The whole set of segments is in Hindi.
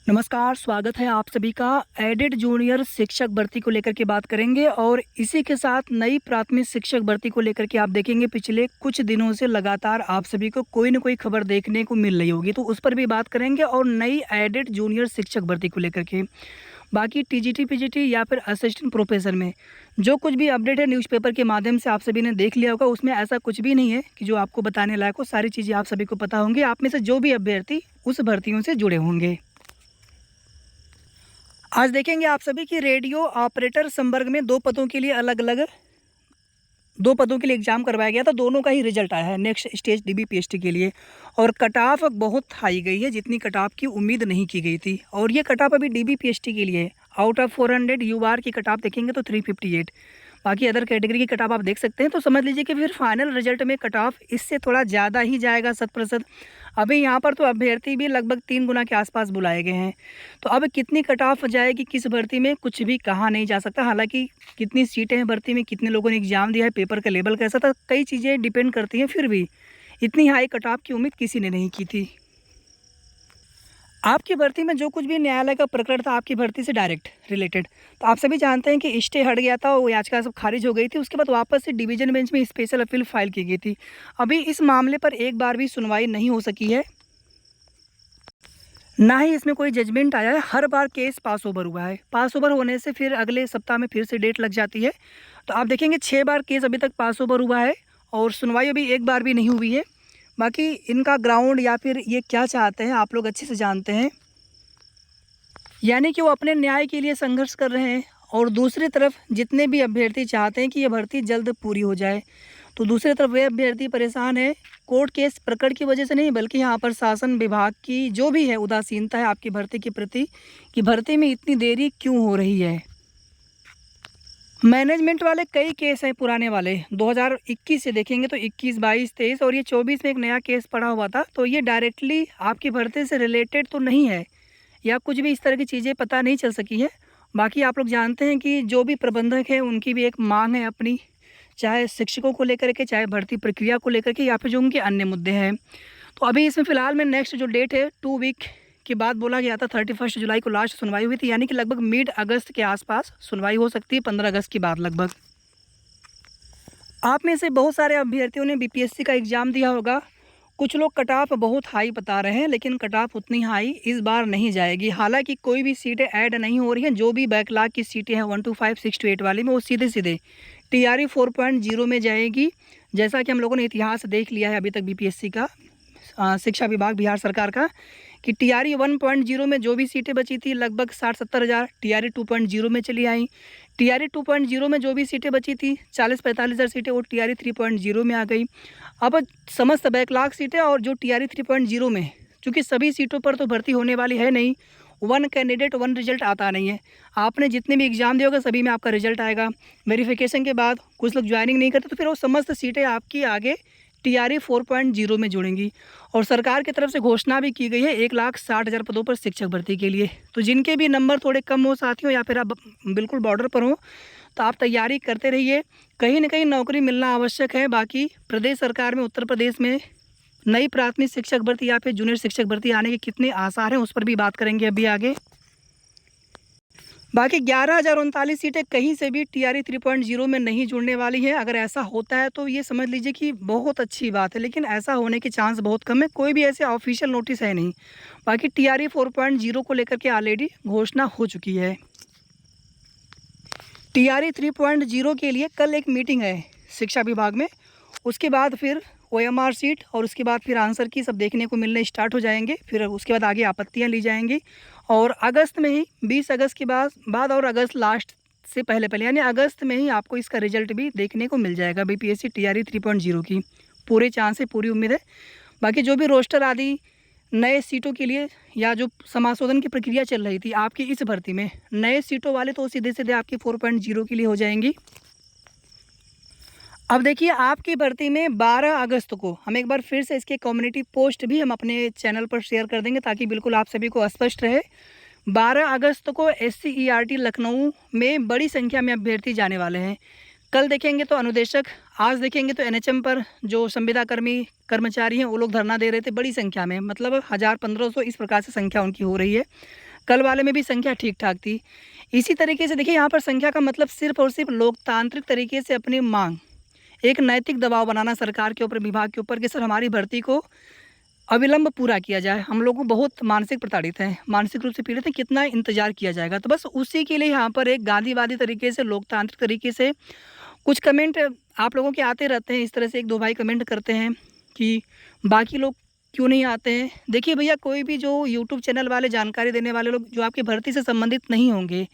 नमस्कार, स्वागत है आप सभी का। एडेड जूनियर शिक्षक भर्ती को लेकर के बात करेंगे और इसी के साथ नई प्राथमिक शिक्षक भर्ती को लेकर के आप देखेंगे पिछले कुछ दिनों से लगातार आप सभी को कोई न कोई खबर देखने को मिल रही होगी, तो उस पर भी बात करेंगे और नई एडेड जूनियर शिक्षक भर्ती को लेकर के। बाकी टीजीटी, पीजीटी या फिर असिस्टेंट प्रोफेसर में जो कुछ भी अपडेट है न्यूज़पेपर के माध्यम से आप सभी ने देख लिया होगा, उसमें ऐसा कुछ भी नहीं है कि जो आपको बताने लायक हो। सारी चीज़ें आप सभी को पता होंगी, आप में से जो भी अभ्यर्थी उस भर्तियों से जुड़े होंगे। आज देखेंगे आप सभी कि रेडियो ऑपरेटर संवर्ग में दो पदों के लिए एग्जाम करवाया गया था। दोनों का ही रिजल्ट आया है नेक्स्ट स्टेज डीबी पीएचडी के लिए, और कट ऑफ बहुत हाई गई है, जितनी कट ऑफ की उम्मीद नहीं की गई थी। और ये कट ऑफ अभी डीबी पीएचडी के लिए आउट ऑफ 400 यूआर की कट ऑफ देखेंगे तो 358। बाकी अदर कैटेगरी की कट ऑफ आप देख सकते हैं, तो समझ लीजिए कि फिर फाइनल रिजल्ट में कट ऑफ इससे थोड़ा ज़्यादा ही जाएगा 100%। अभी यहाँ पर तो अभ्यर्थी भी लगभग 3 गुना के आसपास बुलाए गए हैं, तो अब कितनी कट ऑफ जाएगी किस भर्ती में कुछ भी कहा नहीं जा सकता। हालांकि कितनी सीटें हैं भर्ती में, कितने लोगों ने एग्ज़ाम दिया है, पेपर का लेवल कैसा था, कई चीज़ें डिपेंड करती हैं। फिर भी इतनी हाई कट ऑफ की उम्मीद किसी ने नहीं की थी। आपकी भर्ती में जो कुछ भी न्यायालय का प्रकरण था आपकी भर्ती से डायरेक्ट रिलेटेड, तो आप सभी जानते हैं कि स्टे हट गया था, वो याचिका सब खारिज हो गई थी। उसके बाद वापस से डिवीजन बेंच में स्पेशल अपील फाइल की गई थी। अभी इस मामले पर एक बार भी सुनवाई नहीं हो सकी है, ना ही इसमें कोई जजमेंट आया है। हर बार केस पास ओवर हुआ है, पास ओवर होने से फिर अगले सप्ताह में फिर से डेट लग जाती है। तो आप देखेंगे 6 बार केस अभी तक पास ओवर हुआ है और सुनवाई अभी एक बार भी नहीं हुई है। बाकी इनका ग्राउंड या फिर ये क्या चाहते हैं आप लोग अच्छे से जानते हैं, यानी कि वो अपने न्याय के लिए संघर्ष कर रहे हैं, और दूसरी तरफ जितने भी अभ्यर्थी चाहते हैं कि ये भर्ती जल्द पूरी हो जाए, तो दूसरी तरफ वे अभ्यर्थी परेशान है कोर्ट केस प्रकरण की वजह से नहीं, बल्कि यहाँ पर शासन विभाग की जो भी है उदासीनता है आपकी भर्ती के प्रति, कि भर्ती में इतनी देरी क्यों हो रही है। मैनेजमेंट वाले कई केस हैं पुराने वाले, 2021 से देखेंगे तो 21, 22, 23 और ये 24 में एक नया केस पड़ा हुआ था। तो ये डायरेक्टली आपकी भर्ती से रिलेटेड तो नहीं है, या कुछ भी इस तरह की चीज़ें पता नहीं चल सकी है। बाकी आप लोग जानते हैं कि जो भी प्रबंधक है उनकी भी एक मांग है अपनी, चाहे शिक्षकों को लेकर के, चाहे भर्ती प्रक्रिया को लेकर के, या फिर जो उनके अन्य मुद्दे हैं। तो अभी इसमें फ़िलहाल में नेक्स्ट जो डेट है 2 वीक के बाद बोला गया था, 31 जुलाई को लास्ट सुनवाई हुई थी, यानी कि लगभग मिड अगस्त के आसपास सुनवाई हो सकती है, 15 अगस्त के बाद लगभग। आप में से बहुत सारे अभ्यर्थियों ने बीपीएससी का एग्ज़ाम दिया होगा। कुछ लोग कट ऑफ बहुत हाई बता रहे हैं, लेकिन कट ऑफ उतनी हाई इस बार नहीं जाएगी। हालांकि कोई भी सीटें ऐड नहीं हो रही हैं, जो भी बैकलॉग की सीटें हैं 1 to 5, 6 to 8 वाली में, वो सीधे सीधे टीआरई 4.0 में जाएगी। जैसा कि हम लोगों ने इतिहास देख लिया है अभी तक बीपीएससी का, शिक्षा विभाग बिहार सरकार का, कि टीआरई 1.0 में जो भी सीटें बची थी लगभग 60-70 हज़ार टीआरई 2.0 में चली आई। टीआरई 2.0 में जो भी सीटें बची थी 40-45 हज़ार सीटें, वो टीआरई 3.0 में आ गई। अब समस्त बैकलॉग सीटें और जो टीआरई 3.0 में, चूँकि सभी सीटों पर तो भर्ती होने वाली है नहीं, 1 कैंडिडेट 1 रिजल्ट आता नहीं है। आपने जितने भी एग्ज़ाम दिए होगा सभी में आपका रिजल्ट आएगा। वेरिफिकेशन के बाद कुछ लोग ज्वाइनिंग नहीं करते, तो फिर वो समस्त सीटें आपकी आगे टीआरई 4.0 में जुड़ेंगी। और सरकार की तरफ से घोषणा भी की गई है 1,60,000 पदों पर शिक्षक भर्ती के लिए। तो जिनके भी नंबर थोड़े कम हो साथियों, या फिर आप बिल्कुल बॉर्डर पर हो, तो आप तैयारी करते रहिए, कहीं ना कहीं नौकरी मिलना आवश्यक है। बाकी प्रदेश सरकार में, उत्तर प्रदेश में नई प्राथमिक शिक्षक भर्ती या फिर जूनियर शिक्षक भर्ती आने के कितने आसार हैं उस पर भी बात करेंगे अभी आगे। बाकी 11,039 सीटें कहीं से भी टीआरई 3.0 में नहीं जुड़ने वाली है। अगर ऐसा होता है तो ये समझ लीजिए कि बहुत अच्छी बात है, लेकिन ऐसा होने के चांस बहुत कम है। कोई भी ऐसे ऑफिशियल नोटिस है नहीं। बाकी टीआरई 4.0 को लेकर के ऑलरेडी घोषणा हो चुकी है। टीआरई 3.0 के लिए कल एक मीटिंग है शिक्षा विभाग में, उसके बाद फिर ओएमआर सीट और उसके बाद फिर आंसर की सब देखने को मिलने स्टार्ट हो जाएंगे। फिर उसके बाद आगे आपत्तियां ली जाएंगी, और अगस्त में ही 20 अगस्त के बाद और अगस्त लास्ट से पहले यानी अगस्त में ही आपको इसका रिजल्ट भी देखने को मिल जाएगा बीपीएससी टीआरई 3.0 की। पूरे चांस है, पूरी उम्मीद है। बाकी जो भी रोस्टर आदि नए सीटों के लिए या जो समाशोधन की प्रक्रिया चल रही थी आपकी इस भर्ती में, नए सीटों वाले तो सीधे सीधे आपकी 4.0 के लिए हो जाएंगी। अब देखिए आपकी भर्ती में 12 अगस्त को हम एक बार फिर से इसके कम्युनिटी पोस्ट भी हम अपने चैनल पर शेयर कर देंगे, ताकि बिल्कुल आप सभी को स्पष्ट रहे। 12 अगस्त को SCERT लखनऊ में बड़ी संख्या में अभ्यर्थी जाने वाले हैं। कल देखेंगे तो अनुदेशक, आज देखेंगे तो NHM पर जो संविदा कर्मचारी हैं वो लोग धरना दे रहे थे बड़ी संख्या में, मतलब 1000-1500 इस प्रकार से संख्या उनकी हो रही है। कल वाले में भी संख्या ठीक ठाक थी। इसी तरीके से देखिए यहाँ पर संख्या का मतलब सिर्फ और सिर्फ लोकतांत्रिक तरीके से अपनी मांग, एक नैतिक दबाव बनाना सरकार के ऊपर, विभाग के ऊपर कि सर हमारी भर्ती को अविलंब पूरा किया जाए। हम लोग बहुत मानसिक प्रताड़ित हैं, मानसिक रूप से पीड़ित हैं, कितना इंतजार किया जाएगा। तो बस उसी के लिए यहाँ पर एक गांधीवादी तरीके से, लोकतांत्रिक तरीके से कुछ कमेंट आप लोगों के आते रहते हैं। इस तरह से एक दो भाई कमेंट करते हैं कि बाकी लोग क्यों नहीं आते हैं। देखिए भैया, कोई भी जो यूट्यूब चैनल वाले, जानकारी देने वाले लोग जो आपकी भर्ती से संबंधित नहीं होंगे,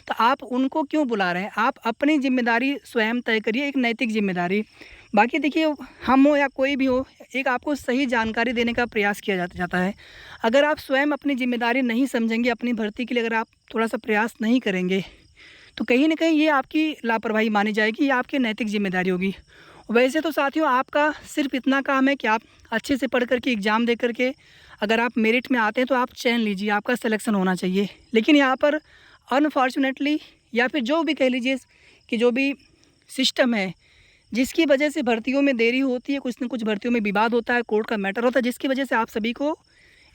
तो आप उनको क्यों बुला रहे हैं। आप अपनी जिम्मेदारी स्वयं तय करिए, एक नैतिक जिम्मेदारी। बाकी देखिए, हम हो या कोई भी हो, एक आपको सही जानकारी देने का प्रयास किया जाता है। अगर आप स्वयं अपनी जिम्मेदारी नहीं समझेंगे, अपनी भर्ती के लिए अगर आप थोड़ा सा प्रयास नहीं करेंगे, तो कहीं ना कहीं ये आपकी लापरवाही मानी जाएगी, ये आपकी नैतिक जिम्मेदारी होगी। वैसे तो साथियों, आपका सिर्फ इतना काम है कि आप अच्छे से पढ़ करके एग्ज़ाम दे करके अगर आप मेरिट में आते हैं तो आप चयन लीजिए, आपका सिलेक्शन होना चाहिए। लेकिन यहाँ पर अनफॉर्चुनेटली, या फिर जो भी कह लीजिए कि जो भी सिस्टम है, जिसकी वजह से भर्तियों में देरी होती है, कुछ न कुछ भर्तियों में विवाद होता है, कोर्ट का मैटर होता है, जिसकी वजह से आप सभी को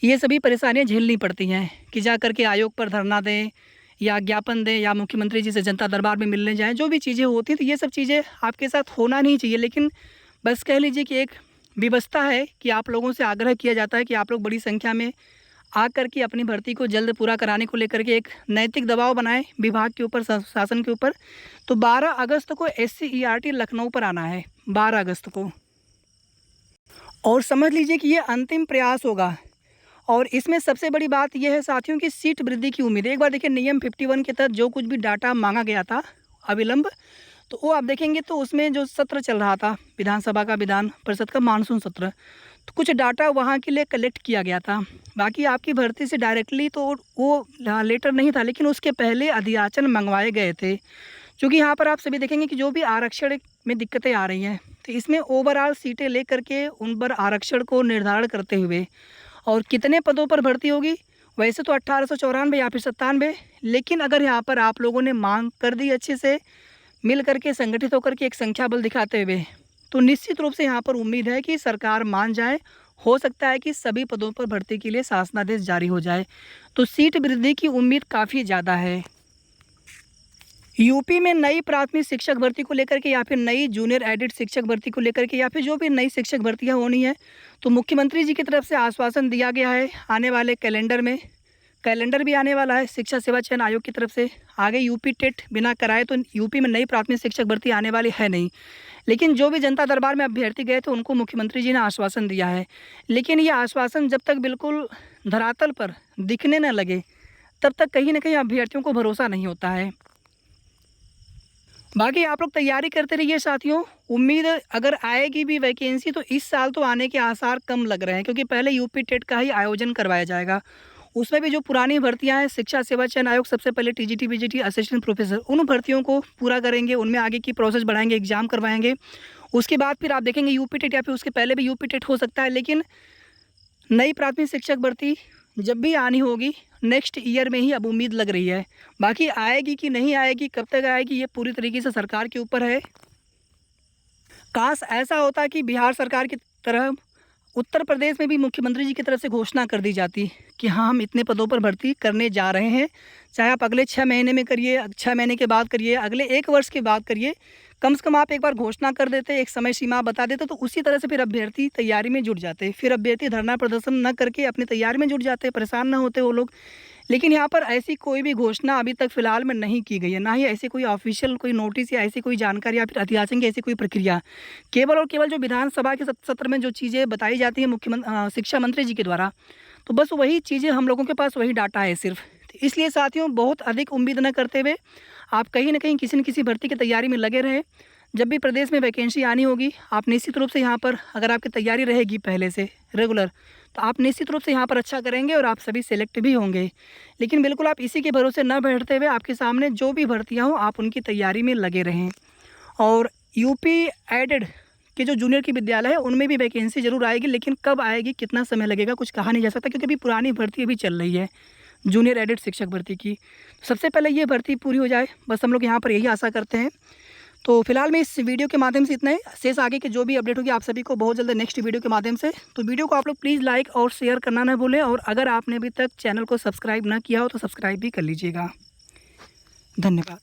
ये सभी परेशानियाँ झेलनी पड़ती हैं कि जा करके आयोग पर धरना दें या ज्ञापन दें या मुख्यमंत्री जी से जनता दरबार में मिलने जाएं। जो भी चीज़ें होती हैं, तो ये सब चीज़ें आपके साथ होना नहीं चाहिए। लेकिन बस कह लीजिए कि एक व्यवस्था है कि आप लोगों से आग्रह किया जाता है कि आप लोग बड़ी संख्या में आ करके अपनी भर्ती को जल्द पूरा कराने को लेकर के एक नैतिक दबाव बनाएं विभाग के ऊपर, शासन के ऊपर। तो 12 अगस्त को SCERT लखनऊ पर आना है, 12 अगस्त को। और समझ लीजिए कि ये अंतिम प्रयास होगा। और इसमें सबसे बड़ी बात यह है साथियों कि सीट वृद्धि की उम्मीद है। एक बार देखिए, नियम 51 के तहत जो कुछ भी डाटा मांगा गया था अविलंब, तो वो आप देखेंगे तो उसमें जो सत्र चल रहा था विधानसभा का, विधान परिषद का मानसून सत्र, तो कुछ डाटा वहाँ के लिए कलेक्ट किया गया था। बाकी आपकी भर्ती से डायरेक्टली तो वो लेटर नहीं था, लेकिन उसके पहले अधियाचन मंगवाए गए थे। क्योंकि यहाँ पर आप सभी देखेंगे कि जो भी आरक्षण में दिक्कतें आ रही हैं, तो इसमें ओवरऑल सीटें ले करके उन पर आरक्षण को निर्धारण करते हुए और कितने पदों पर भर्ती होगी, वैसे तो 1894 या फिर 97, लेकिन अगर यहाँ पर आप लोगों ने मांग कर दी अच्छे से मिल करके, संगठित होकर के एक संख्या बल दिखाते हुए, तो निश्चित रूप से यहाँ पर उम्मीद है कि सरकार मान जाए। हो सकता है कि सभी पदों पर भर्ती के लिए शासनादेश जारी हो जाए। तो सीट वृद्धि की उम्मीद काफ़ी ज़्यादा है। यूपी में नई प्राथमिक शिक्षक भर्ती को लेकर के या फिर नई जूनियर एडिड शिक्षक भर्ती को लेकर के या फिर जो भी नई शिक्षक भर्तियां होनी है, तो मुख्यमंत्री जी की तरफ से आश्वासन दिया गया है। आने वाले कैलेंडर में, कैलेंडर भी आने वाला है शिक्षा सेवा चयन आयोग की तरफ से। आगे यूपी टेट बिना कराए तो यूपी में नई प्राथमिक शिक्षक भर्ती आने वाली है नहीं। लेकिन जो भी जनता दरबार में अभ्यर्थी गए थे उनको मुख्यमंत्री जी ने आश्वासन दिया है। लेकिन ये आश्वासन जब तक बिल्कुल धरातल पर दिखने न लगे, तब तक कहीं ना कहीं अभ्यर्थियों को भरोसा नहीं होता है। बाकी आप लोग तैयारी करते रहिए साथियों। उम्मीद अगर आएगी भी वैकेंसी, तो इस साल तो आने के आसार कम लग रहे हैं, क्योंकि पहले यूपी टेट का ही आयोजन करवाया जाएगा। उसमें भी जो पुरानी भर्तियां हैं, शिक्षा सेवा चयन आयोग सबसे पहले TGT BGT असिस्टेंट प्रोफेसर, उन भर्तियों को पूरा करेंगे, उनमें आगे की प्रोसेस बढ़ाएंगे, एग्जाम करवाएंगे। उसके बाद फिर आप देखेंगे यूपी टेट, या फिर उसके पहले भी यूपी टेट हो सकता है। लेकिन नई प्राथमिक शिक्षक भर्ती जब भी आनी होगी, नेक्स्ट ईयर में ही अब उम्मीद लग रही है। बाकी आएगी कि नहीं आएगी, कब तक आएगी, ये पूरी तरीके से सरकार के ऊपर है। काश ऐसा होता कि बिहार सरकार की तरह उत्तर प्रदेश में भी मुख्यमंत्री जी की तरफ से घोषणा कर दी जाती कि हाँ, हम इतने पदों पर भर्ती करने जा रहे हैं। चाहे आप अगले 6 महीने में करिए, 6 महीने के बाद करिए, अगले 1 वर्ष के बाद करिए, कम से कम आप एक बार घोषणा कर देते, एक समय सीमा बता देते, तो उसी तरह से फिर अभ्यर्थी तैयारी में जुट जाते। फिर अभ्यर्थी धरना प्रदर्शन न करके अपनी तैयारी में जुट जाते, परेशान न होते वो लोग। लेकिन यहाँ पर ऐसी कोई भी घोषणा अभी तक फिलहाल में नहीं की गई है, ना ही ऐसी कोई ऑफिशियल कोई नोटिस या ऐसी कोई जानकारी या फिर अधियाचन की ऐसी कोई प्रक्रिया। केवल और केवल जो विधानसभा के सत्र में जो चीज़ें बताई जाती हैं शिक्षा मंत्री जी के द्वारा, तो बस वही चीज़ें हम लोगों के पास वही डाटा है सिर्फ। इसलिए साथियों, बहुत अधिक उम्मीद न करते हुए आप कहीं ना कहीं किसी न किसी भर्ती की तैयारी में लगे रहे। जब भी प्रदेश में वैकेंसी आनी होगी, आप निश्चित रूप से यहाँ पर, अगर आपकी तैयारी रहेगी पहले से रेगुलर, तो आप निश्चित रूप से यहाँ पर अच्छा करेंगे और आप सभी सेलेक्ट भी होंगे। लेकिन बिल्कुल आप इसी के भरोसे न बैठते हुए आपके सामने जो भी भर्तियाँ हों, आप उनकी तैयारी में लगे रहें। और यूपी एडेड के जो जूनियर की विद्यालय है, उनमें भी वैकेंसी जरूर आएगी, लेकिन कब आएगी, कितना समय लगेगा, कुछ कहा नहीं जा सकता, क्योंकि अभी पुरानी भर्ती अभी चल रही है जूनियर एडेड शिक्षक भर्ती की। सबसे पहले ये भर्ती पूरी हो जाए, बस हम लोग यहाँ पर यही आशा करते हैं। तो फिलहाल मैं इस वीडियो के माध्यम से इतना ही। शेष आगे के जो भी अपडेट होगी आप सभी को बहुत जल्द नेक्स्ट वीडियो के माध्यम से। तो वीडियो को आप लोग प्लीज़ लाइक और शेयर करना ना भूलें, और अगर आपने अभी तक चैनल को सब्सक्राइब ना किया हो तो सब्सक्राइब भी कर लीजिएगा। धन्यवाद।